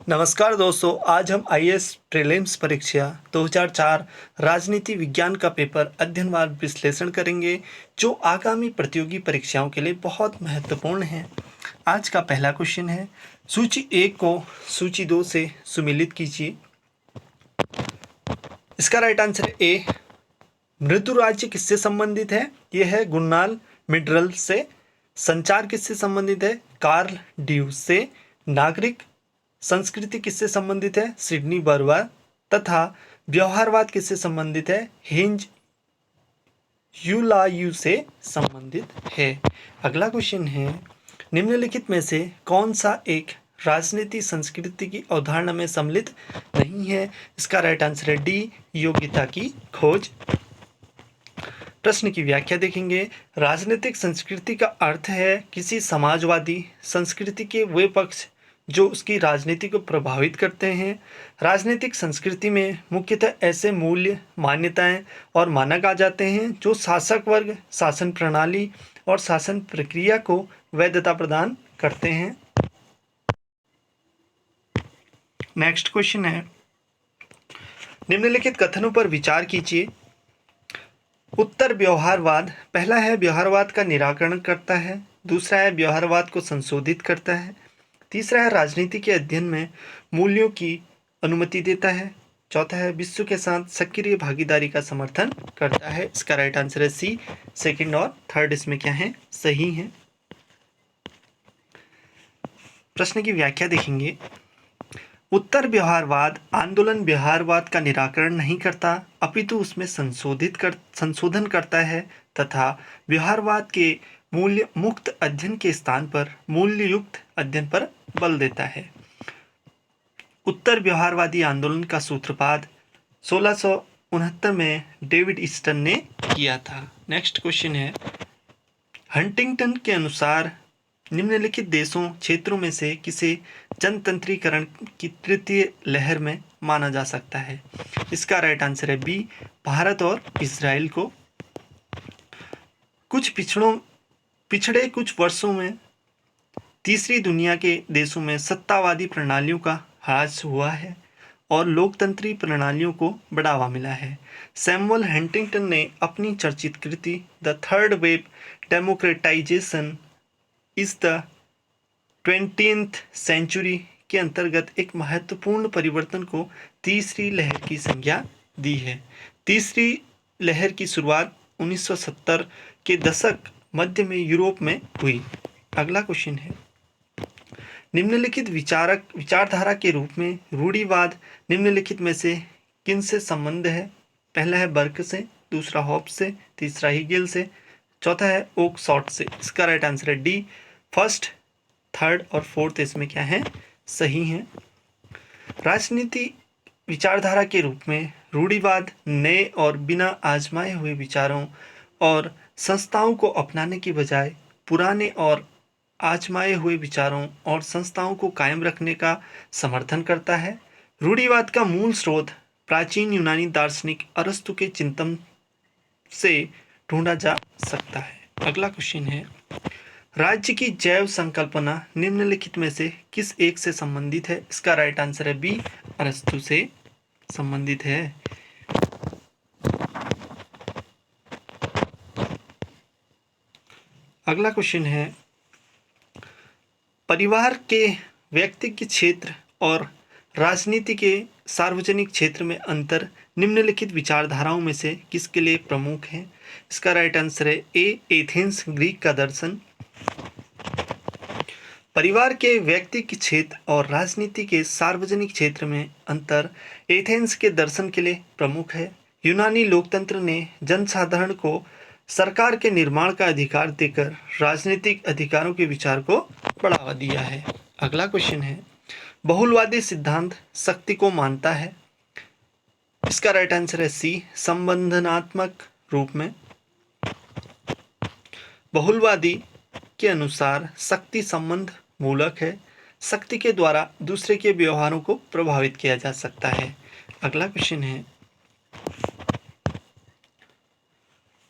नमस्कार दोस्तों, आज हम आईएएस प्रीलिम्स परीक्षा 2004 राजनीति विज्ञान का पेपर अध्ययनवार विश्लेषण करेंगे, जो आगामी प्रतियोगी परीक्षाओं के लिए बहुत महत्वपूर्ण है। आज का पहला क्वेश्चन है, सूची 1 को सूची 2 से सुमेलित कीजिए। इसका राइट आंसर है ए। मृदु राज्य किससे संबंधित है? यह है गुन्नाल मिडरल से। संचार किससे संबंधित है? कार्ल ड्यूस से। नागरिक संस्कृति किससे संबंधित है? सिडनी बर्वर। तथा व्यवहारवाद किससे संबंधित है? हिंज यूलायू से संबंधित है। अगला क्वेश्चन है, निम्नलिखित में से कौन सा एक राजनीति संस्कृति की अवधारणा में सम्मिलित नहीं है? इसका राइट आंसर है डी, योग्यता की खोज। प्रश्न की व्याख्या देखेंगे। राजनीतिक संस्कृति का अर्थ है किसी समाजवादी संस्कृति के वे पक्ष जो उसकी राजनीति को प्रभावित करते हैं। राजनीतिक संस्कृति में मुख्यतः ऐसे मूल्य, मान्यताएं और मानक आ जाते हैं जो शासक वर्ग, शासन प्रणाली और शासन प्रक्रिया को वैधता प्रदान करते हैं। नेक्स्ट क्वेश्चन है, निम्नलिखित कथनों पर विचार कीजिए। उत्तर व्यवहारवाद, पहला है व्यवहारवाद का निराकरण करता है, दूसरा है व्यवहारवाद को संशोधित करता है, तीसरा है राजनीति के अध्ययन में मूल्यों की अनुमति देता है, चौथा है विश्व के साथ सक्रिय भागीदारी का समर्थन करता है। इसका राइट आंसर है सी। सेकंड और थर्ड इसमें क्या है? सही है। प्रश्न की व्याख्या देखेंगे। उत्तर व्यवहारवाद आंदोलन व्यवहारवाद का निराकरण नहीं करता, अपितु उसमें संशोधन करता है तथा व्यवहारवाद के मूल्य मुक्त अध्ययन के स्थान पर मूल्ययुक्त अध्ययन पर बल देता है। उत्तर व्यवहारवादी आंदोलन का सूत्रपात 1669 में डेविड ईस्टन ने किया था। नेक्स्ट क्वेश्चन है, हंटिंगटन के अनुसार निम्नलिखित देशों क्षेत्रों में से किसे जनतंत्रीकरण की तृतीय लहर में माना जा सकता है? इसका राइट आंसर है बी, भारत और इजराइल को। पिछड़े कुछ वर्षों में तीसरी दुनिया के देशों में सत्तावादी प्रणालियों का ह्रास हुआ है और लोकतंत्री प्रणालियों को बढ़ावा मिला है। सैमुअल हंटिंगटन ने अपनी चर्चित कृति द थर्ड वेव डेमोक्रेटाइजेशन इस द 20th सेंचुरी के अंतर्गत एक महत्वपूर्ण परिवर्तन को तीसरी लहर की संज्ञा दी है। तीसरी लहर की शुरुआत 1970 के दशक मध्य में यूरोप में हुई। अगला क्वेश्चन है, निम्नलिखित विचारधारा के रूप में रूढ़िवाद निम्नलिखित में से किनसे संबंध है? पहला है बर्क से, दूसरा हॉब्स से, तीसरा हीगेल से, चौथा है ओकसॉट से। इसका राइट आंसर है डी। फर्स्ट, थर्ड और फोर्थ इसमें क्या है? सही है। राजनीति विचारधारा के रूप में रूढ़िवाद नए और बिना आजमाए हुए विचारों और संस्थाओं को अपनाने की बजाय पुराने और आजमाए हुए विचारों और संस्थाओं को कायम रखने का समर्थन करता है। रूढ़िवाद का मूल स्रोत प्राचीन यूनानी दार्शनिक अरस्तु के चिंतन से ढूंढा जा सकता है। अगला क्वेश्चन है, राज्य की जैव संकल्पना निम्नलिखित में से किस एक से संबंधित है? इसका राइट आंसर है बी, अरस्तु से संबंधित है। अगला क्वेश्चन है, परिवार के व्यक्तिगत क्षेत्र और राजनीति के सार्वजनिक क्षेत्र में अंतर निम्नलिखित विचारधाराओं में से किसके लिए प्रमुख है? इसका राइट आंसर है ए, एथेंस ग्रीक का दर्शन। परिवार के व्यक्तिगत क्षेत्र और राजनीति के सार्वजनिक क्षेत्र में अंतर एथेंस के दर्शन के लिए प्रमुख है। यूनानी लोकतंत्र ने जनसाधारण को सरकार के निर्माण का अधिकार देकर राजनीतिक अधिकारों के विचार को बढ़ावा दिया है। अगला क्वेश्चन है, बहुलवादी सिद्धांत शक्ति को मानता है। इसका राइट आंसर है सी, संबंधनात्मक रूप में। बहुलवादी के अनुसार शक्ति संबंध मूलक है। शक्ति के द्वारा दूसरे के व्यवहारों को प्रभावित किया जा सकता है। अगला क्वेश्चन है,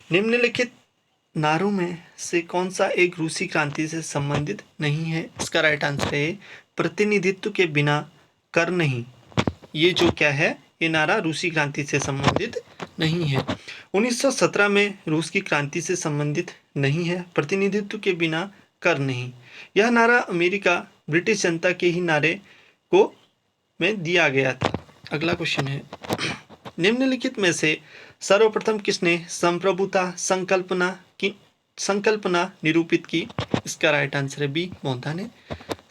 निम्नलिखित नारों में से कौन सा एक रूसी क्रांति से संबंधित नहीं है? इसका राइट आंसर है प्रतिनिधित्व के बिना कर नहीं, ये जो क्या है, ये नारा रूसी क्रांति से संबंधित नहीं है। 1917 में रूस की क्रांति से संबंधित नहीं है। प्रतिनिधित्व के बिना कर नहीं, यह नारा अमेरिका ब्रिटिश जनता के ही नारे को में दिया गया था। अगला क्वेश्चन है, निम्नलिखित में से सर्वप्रथम किसने संप्रभुता संकल्पना निरूपित की? इसका राइट आंसर है बी, मोंटा ने।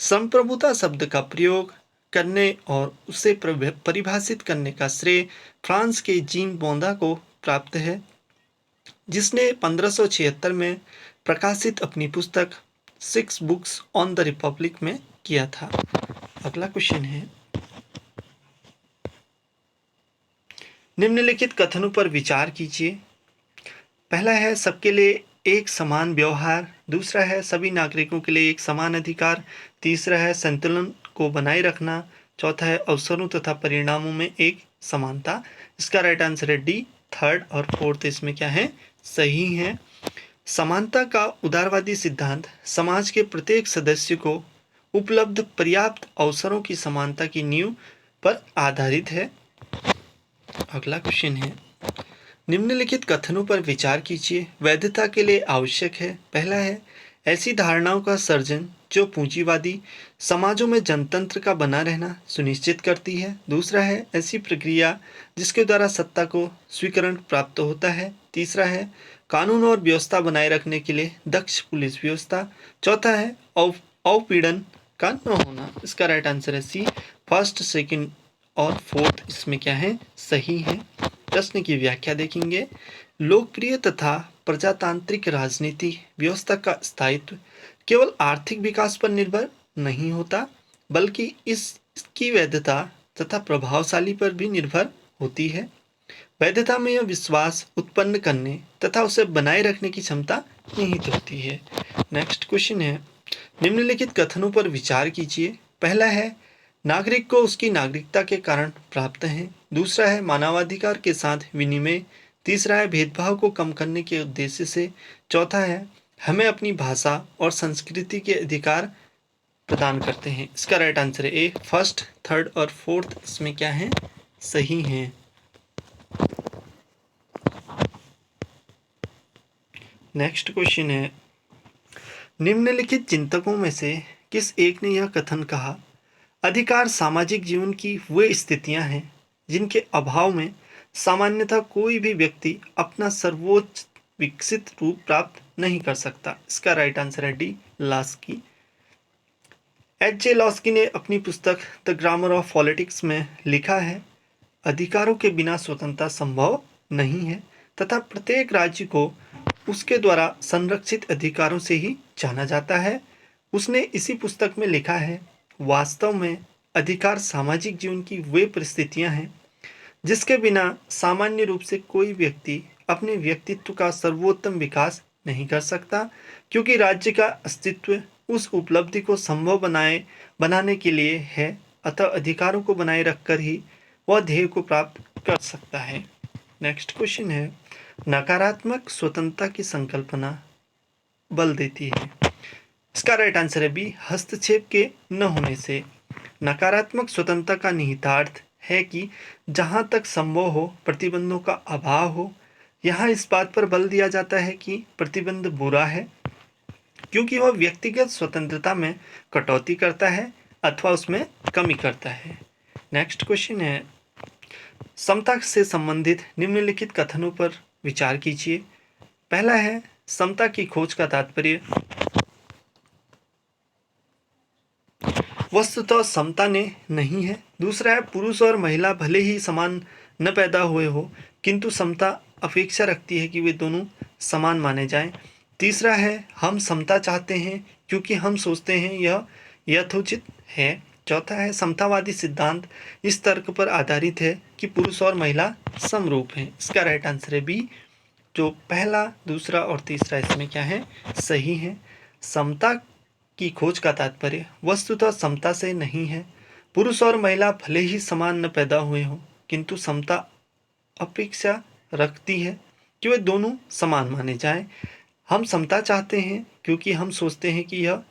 संप्रभुता शब्द का प्रयोग करने और उसे परिभाषित करने का श्रेय फ्रांस के जीन बोंदा को प्राप्त है, जिसने 1576 में प्रकाशित अपनी पुस्तक 6 बुक्स ऑन द रिपब्लिक में किया था। अगला क्वेश्चन है, निम्नलिखित कथनों पर विचार कीजिए। पहला है सबके लिए एक समान व्यवहार, दूसरा है सभी नागरिकों के लिए एक समान अधिकार, तीसरा है संतुलन को बनाए रखना, चौथा है अवसरों तथा परिणामों में एक समानता। इसका राइट आंसर है डी, थर्ड और फोर्थ इसमें क्या है, सही है। समानता का उदारवादी सिद्धांत समाज के प्रत्येक सदस्य को उपलब्ध पर्याप्त अवसरों की समानता की नींव पर आधारित है। अगला क्वेश्चन है, निम्नलिखित कथनों पर विचार कीजिए। वैधता के लिए आवश्यक है। पहला है ऐसी धारणाओं का सर्जन जो पूंजीवादी समाजों में जनतंत्र का बना रहना सुनिश्चित करती है। दूसरा है ऐसी प्रक्रिया जिसके द्वारा सत्ता को स्वीकरण प्राप्त होता है। तीसरा है कानून और व्यवस्था बनाए रखने के लिए दक्ष पुलिस व्यवस्था। चौथा है अवपीड़न का न होना। इसका राइट आंसर है सी, फर्स्ट, सेकंड और फोर्थ इसमें क्या है, सही है। प्रश्न की व्याख्या देखेंगे। लोकप्रिय तथा प्रजातांत्रिक राजनीति व्यवस्था का स्थायित्व केवल आर्थिक विकास पर निर्भर नहीं होता, बल्कि इसकी वैधता तथा प्रभावशाली पर भी निर्भर होती है। वैधता में यह विश्वास उत्पन्न करने तथा उसे बनाए रखने की क्षमता निहित होती है। नेक्स्ट क्वेश्चन है, निम्नलिखित कथनों पर विचार कीजिए। पहला है नागरिक को उसकी नागरिकता के कारण प्राप्त है। दूसरा है मानवाधिकार के साथ विनिमय। तीसरा है भेदभाव को कम करने के उद्देश्य से। चौथा है हमें अपनी भाषा और संस्कृति के अधिकार प्रदान करते हैं। इसका राइट आंसर है ए, फर्स्ट, थर्ड और फोर्थ इसमें क्या है, सही है। नेक्स्ट क्वेश्चन है, निम्नलिखित चिंतकों में से किस एक ने यह कथन कहा, अधिकार सामाजिक जीवन की वे स्थितियां हैं जिनके अभाव में सामान्यतः कोई भी व्यक्ति अपना सर्वोच्च विकसित रूप प्राप्त नहीं कर सकता। इसका राइट आंसर है डी, लॉस्की। H.J. लॉस्की ने अपनी पुस्तक द ग्रामर ऑफ पॉलिटिक्स में लिखा है, अधिकारों के बिना स्वतंत्रता संभव नहीं है तथा प्रत्येक राज्य को उसके द्वारा संरक्षित अधिकारों से ही जाना जाता है। उसने इसी पुस्तक में लिखा है, वास्तव में अधिकार सामाजिक जीवन की वे परिस्थितियां हैं जिसके बिना सामान्य रूप से कोई व्यक्ति अपने व्यक्तित्व का सर्वोत्तम विकास नहीं कर सकता, क्योंकि राज्य का अस्तित्व उस उपलब्धि को संभव बनाने के लिए है। अतः अधिकारों को बनाए रखकर ही वह ध्येय को प्राप्त कर सकता है। नेक्स्ट क्वेश्चन है, नकारात्मक स्वतंत्रता की संकल्पना बल देती है। इसका राइट आंसर है बी, हस्तक्षेप के न होने से। नकारात्मक स्वतंत्रता का निहितार्थ है कि जहाँ तक संभव हो प्रतिबंधों का अभाव हो। यहाँ इस बात पर बल दिया जाता है कि प्रतिबंध बुरा है क्योंकि वह व्यक्तिगत स्वतंत्रता में कटौती करता है अथवा उसमें कमी करता है। नेक्स्ट क्वेश्चन है, समता से संबंधित निम्नलिखित कथनों पर विचार कीजिए। पहला है समता की खोज का तात्पर्य वस्तुतः समता ने नहीं है। दूसरा है पुरुष और महिला भले ही समान न पैदा हुए हो, किंतु समता अपेक्षा रखती है कि वे दोनों समान माने जाएं। तीसरा है हम समता चाहते हैं क्योंकि हम सोचते हैं यह यथोचित है। चौथा है समतावादी सिद्धांत इस तर्क पर आधारित है कि पुरुष और महिला समरूप हैं। इसका राइट आंसर है बी, जो पहला, दूसरा और तीसरा इसमें क्या है, सही है। समता की खोज का तात्पर्य वस्तुतः समता से नहीं है। पुरुष और महिला भले ही समान न पैदा हुए हों, किंतु समता अपेक्षा रखती है कि वे दोनों समान माने जाएं। हम समता चाहते हैं क्योंकि हम सोचते हैं कि यह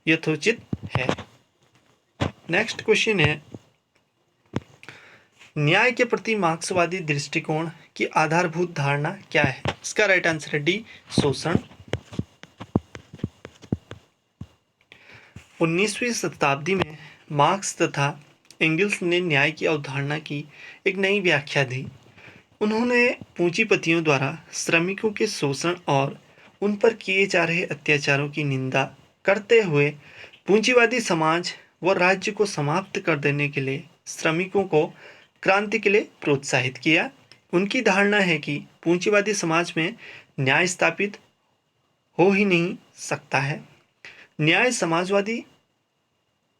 यथोचित है। नेक्स्ट क्वेश्चन है, न्याय के प्रति मार्क्सवादी दृष्टिकोण की आधारभूत धारणा क्या है? इसका राइट आंसर है डी, शोषण। 19वीं शताब्दी में मार्क्स तथा एंगल्स ने न्याय की अवधारणा की एक नई व्याख्या दी। उन्होंने पूंजीपतियों द्वारा श्रमिकों के शोषण और उन पर किए जा रहे अत्याचारों की निंदा करते हुए पूंजीवादी समाज व राज्य को समाप्त कर देने के लिए श्रमिकों को क्रांति के लिए प्रोत्साहित किया। उनकी धारणा है कि पूंजीवादी समाज में न्याय स्थापित हो ही नहीं सकता है। न्याय समाजवादी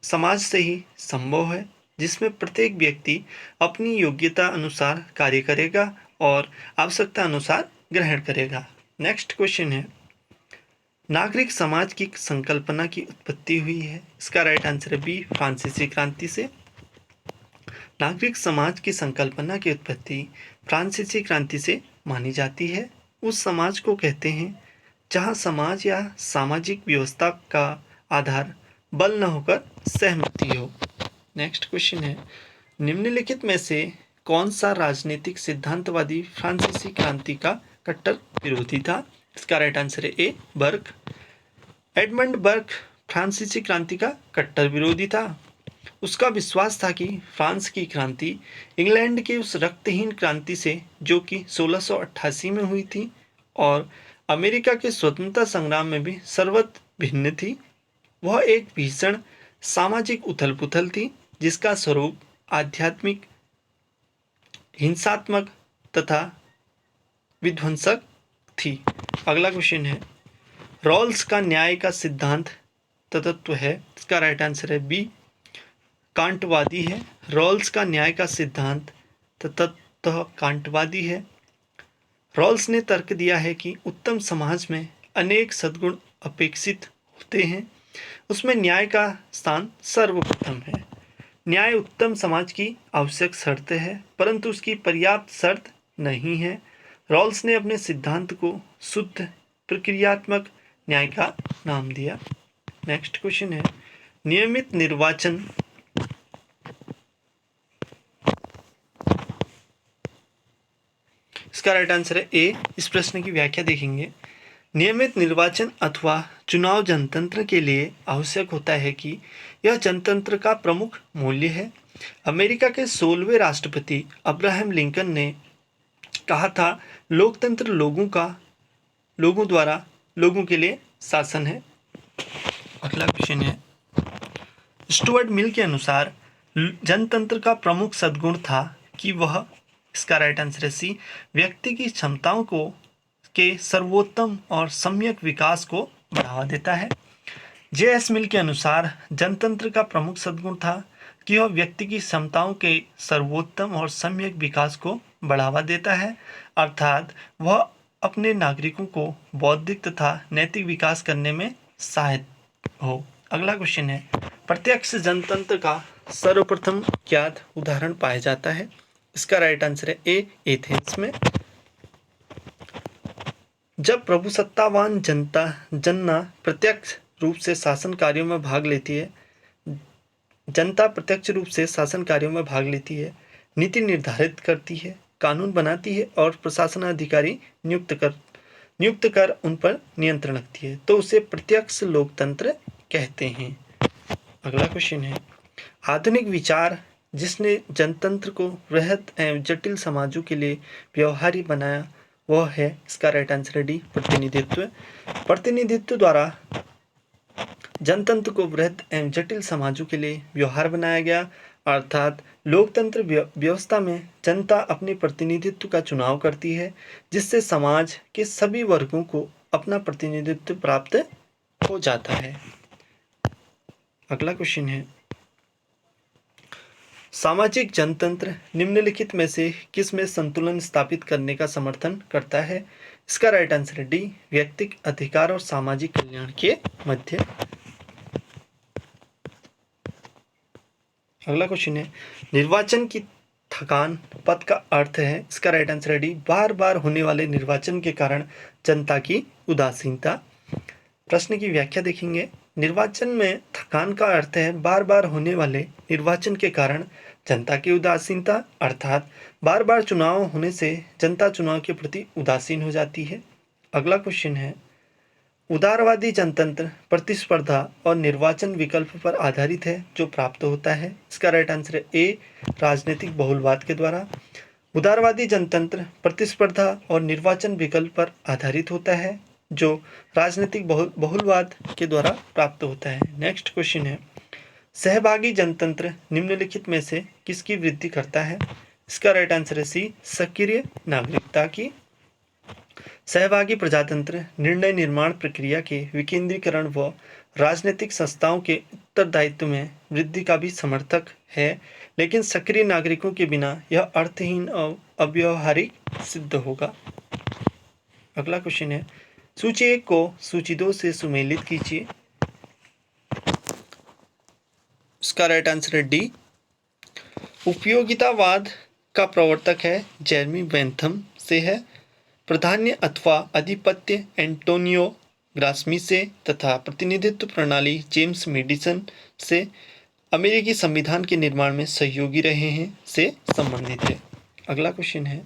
समाज से ही संभव है, जिसमें प्रत्येक व्यक्ति अपनी योग्यता अनुसार कार्य करेगा और आवश्यकता अनुसार ग्रहण करेगा। नेक्स्ट क्वेश्चन है, नागरिक समाज की संकल्पना की उत्पत्ति हुई है? इसका राइट आंसर है बी, फ्रांसीसी क्रांति से। नागरिक समाज की संकल्पना की उत्पत्ति फ्रांसीसी क्रांति से मानी जाती है। उस समाज को कहते हैं जहां समाज या सामाजिक व्यवस्था का आधार बल न होकर सहमति हो। नेक्स्ट क्वेश्चन है, निम्नलिखित में से कौन सा राजनीतिक सिद्धांतवादी फ्रांसीसी क्रांति का कट्टर विरोधी था? इसका राइट आंसर है ए, बर्क। एडमंड बर्क फ्रांसीसी क्रांति का कट्टर विरोधी था। उसका विश्वास था कि फ्रांस की क्रांति इंग्लैंड की उस रक्तहीन क्रांति से, जो कि 1688 में हुई थी और अमेरिका के स्वतंत्रता संग्राम में भी सर्वत्र भिन्न थी। वह एक भीषण सामाजिक उथल पुथल थी जिसका स्वरूप आध्यात्मिक, हिंसात्मक तथा विध्वंसक थी। अगला क्वेश्चन है, रॉल्स का न्याय का सिद्धांत तत्व है? इसका राइट आंसर है बी, कांटवादी है। रॉल्स का न्याय का सिद्धांत तत्व कांटवादी है। रॉल्स ने तर्क दिया है कि उत्तम समाज में अनेक सद्गुण अपेक्षित होते हैं, उसमें न्याय का स्थान सर्वप्रथम है। न्याय उत्तम समाज की आवश्यक शर्त है, परंतु उसकी पर्याप्त शर्त नहीं है। रॉल्स ने अपने सिद्धांत को शुद्ध प्रक्रियात्मक न्याय का नाम दिया। नेक्स्ट क्वेश्चन है, नियमित निर्वाचन इसका राइट आंसर है ए। इस प्रश्न की व्याख्या देखेंगे, नियमित निर्वाचन अथवा चुनाव जनतंत्र के लिए आवश्यक होता है कि यह जनतंत्र का प्रमुख मूल्य है। अमेरिका के 16वें राष्ट्रपति अब्राहम लिंकन ने कहा था, लोकतंत्र लोगों द्वारा लोगों के लिए शासन है। अगला क्वेश्चन है, स्टुअर्ट मिल के अनुसार जनतंत्र का प्रमुख सद्गुण था कि वह, इसका राइट आंसर है सी, व्यक्ति की क्षमताओं को के सर्वोत्तम और सम्यक विकास को बढ़ावा देता है। जे.एस. मिल के अनुसार जनतंत्र का प्रमुख सद्गुण था कि वह व्यक्ति की क्षमताओं के सर्वोत्तम और सम्यक विकास को बढ़ावा देता है, अर्थात वह अपने नागरिकों को बौद्धिक तथा नैतिक विकास करने में सहायक हो। अगला क्वेश्चन है, प्रत्यक्ष जनतंत्र का सर्वप्रथम ज्ञात उदाहरण पाया जाता है? इसका राइट आंसर है ए, एथेंस में। जब प्रभुसत्तावान जनता प्रत्यक्ष रूप से शासन कार्यों में भाग लेती है, नीति निर्धारित करती है, कानून बनाती है और प्रशासन अधिकारी नियुक्त कर उन पर नियंत्रण रखती है, तो उसे प्रत्यक्ष लोकतंत्र कहते हैं। अगला क्वेश्चन है, आधुनिक विचार जिसने जनतंत्र को वृहद एवं जटिल समाजों के लिए व्यवहार्य बनाया वह है? इसका राइट आंसर है डी, प्रतिनिधित्व। प्रतिनिधित्व द्वारा जनतंत्र को वृहद एवं जटिल समाजों के लिए व्यवहार बनाया गया, अर्थात लोकतंत्र व्यवस्था में जनता अपने प्रतिनिधित्व का चुनाव करती है, जिससे समाज के सभी वर्गों को अपना प्रतिनिधित्व प्राप्त हो जाता है। अगला क्वेश्चन है, सामाजिक जनतंत्र निम्नलिखित में से किस में संतुलन स्थापित करने का समर्थन करता है? इसका राइट आंसर है डी, व्यक्तिगत अधिकार और सामाजिक कल्याण के मध्य। अगला क्वेश्चन है, निर्वाचन की थकान पद का अर्थ है? इसका राइट आंसर है डी, बार बार होने वाले निर्वाचन के कारण जनता की उदासीनता। प्रश्न की व्याख्या देखेंगे, निर्वाचन में थकान का अर्थ है बार बार होने वाले निर्वाचन के कारण जनता की उदासीनता, अर्थात बार बार चुनाव होने से जनता चुनाव के प्रति उदासीन हो जाती है। अगला क्वेश्चन है, उदारवादी जनतंत्र प्रतिस्पर्धा और निर्वाचन विकल्प पर आधारित है जो प्राप्त होता है। इसका राइट आंसर है ए, राजनीतिक बहुलवाद के द्वारा। उदारवादी जनतंत्र प्रतिस्पर्धा और निर्वाचन विकल्प पर आधारित होता है जो राजनीतिक बहुलवाद के द्वारा प्राप्त होता है। नेक्स्ट क्वेश्चन है, सहभागी जनतंत्र निम्नलिखित में से किसकी वृद्धि करता है? इसका राइट आंसर है सी, सक्रिय नागरिकता की। सहभागी प्रजातंत्र निर्णय निर्माण प्रक्रिया के विकेंद्रीकरण व राजनीतिक संस्थाओं के उत्तरदायित्व में वृद्धि का भी समर्थक है, लेकिन सक्रिय नागरिकों के बिना यह अर्थहीन और अव्यावहारिक सिद्ध होगा। अगला क्वेश्चन है, सूची 1 को सूची 2 से सुमेलित कीजिए। इसका राइट आंसर है डी, उपयोगितावाद का प्रवर्तक है जेरेमी बेंथम से है, प्राधान्य अथवा आधिपत्य एंटोनियो ग्रास्मी से तथा प्रतिनिधित्व प्रणाली जेम्स मेडिसन से, अमेरिकी संविधान के निर्माण में सहयोगी रहे हैं से संबंधित है। अगला क्वेश्चन है,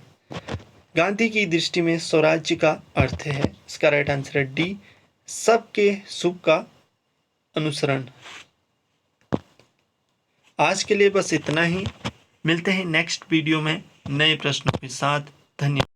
गांधी की दृष्टि में स्वराज्य का अर्थ है? इसका राइट आंसर है डी, सबके सुख का अनुसरण। आज के लिए बस इतना ही, मिलते हैं नेक्स्ट वीडियो में नए प्रश्नों के साथ। धन्यवाद।